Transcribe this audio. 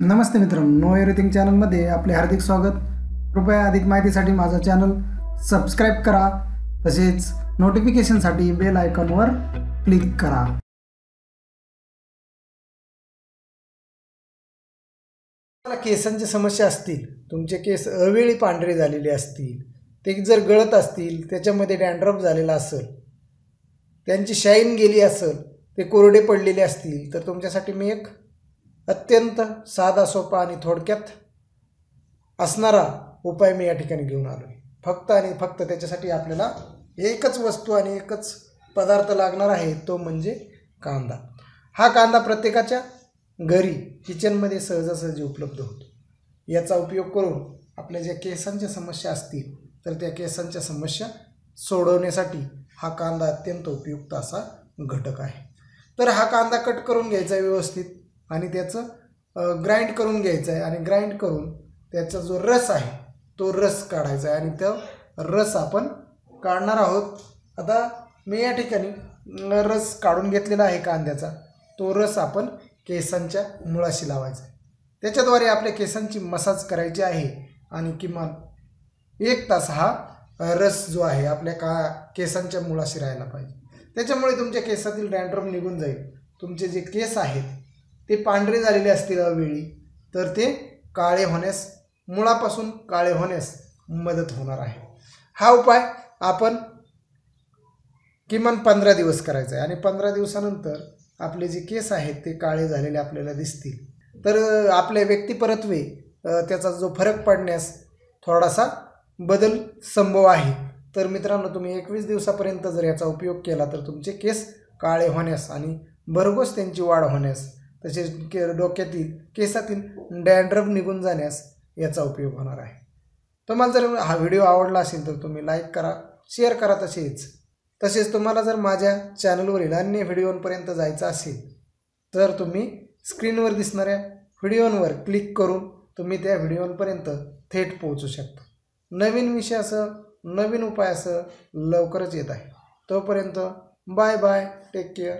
नमस्ते मित्रांनो, know everything चॅनलमध्ये आपले हार्दिक स्वागत। कृपया अधिक माहितीसाठी माझा चॅनल सबस्क्राईब करा, तसेच नोटिफिकेशनसाठी बेल आयकॉनवर क्लिक करा। केसांची समस्या असतील, तुमचे केस अवेळी पांढरे झालेले असतील, ते जर गळत असतील, त्याच्यामध्ये डॅन्ड्रफ झालेला असेल, त्यांची शाईन गेली असेल, ते कोरडे पडलेले असतील, तर तुमच्यासाठी मी एक अत्यंत साधा सोपा आणि थोडक्यात असणारा उपाय मी या ठिकाणी घेऊन आलो आहे। फक्त आणि फक्त त्याच्यासाठी आपल्याला एकच वस्तू आणि एकच पदार्थ लागणार आहे, तो म्हणजे कांदा। हा कांदा प्रत्येकाच्या घरी किचनमध्ये सहजासहजी उपलब्ध होतो। याचा उपयोग करून आपल्या ज्या केसांच्या समस्या असतील, तर त्या केसांच्या समस्या सोडवण्यासाठी हा कांदा अत्यंत उपयुक्त असा घटक आहे। तर हा कांदा कट करून घ्यायचा आहे व्यवस्थित आणि त्याचं ग्राइंड करून घ्यायचं आहे आणि ग्राइंड करून त्याचा जो रस आहे तो रस काढायचा आहे आणि तो रस आपण काढणार आहोत। आता मी या ठिकाणी रस काढून घेतलेला आहे कांद्याचा। तो रस आपण केसांच्या मुळाशी लावायचा आहे। त्याच्याद्वारे आपल्या केसांची मसाज करायची आहे आणि किमान 1 तास हा रस जो आहे आपल्या केसांच्या मुळाशी राहायला पाहिजे। त्याच्यामुळे तुमच्या केसातील डॅन्ड्रफ निघून जाईल। तुमचे जे केस आहेत ते पांढरे झालेले असतील अवेळी, तर ते काळे होण्यास, मुळापासून काळे होण्यास मदत होणार आहे। हा उपाय आपण किमान 15 दिवस करायचा आहे आणि 15 दिवसानंतर आपले जे केस आहेत ते काळे झालेले आपल्याला दिसतील। तर आपल्या व्यक्तिपरत्वे त्याचा जो फरक पडण्यास थोडासा बदल संभव आहे। तर मित्रांनो, तुम्ही 21 दिवसापर्यंत जर याचा उपयोग केला तर तुमचे केस काळे होण्यास आणि भरघोस त्यांची वाढ होण्यास, तसेच डोक्यातील केसातील डॅन्ड्रफ निघून जाण्यास याचा उपयोग होणार आहे। तुम्हाला जर हा व्हिडिओ आवडला असेल तर तुम्ही लाईक करा, शेअर करा। तसेच तुम्हाला जर माझ्या चॅनलवरील अन्य व्हिडिओंपर्यंत जायचं असेल तर तुम्ही स्क्रीनवर दिसणाऱ्या व्हिडिओंवर क्लिक करून तुम्ही त्या व्हिडिओंपर्यंत थेट पोहोचू शकता। नवीन विषयासह, नवीन उपायासह लवकरच येत आहे। तोपर्यंत बाय बाय, टेक केअर।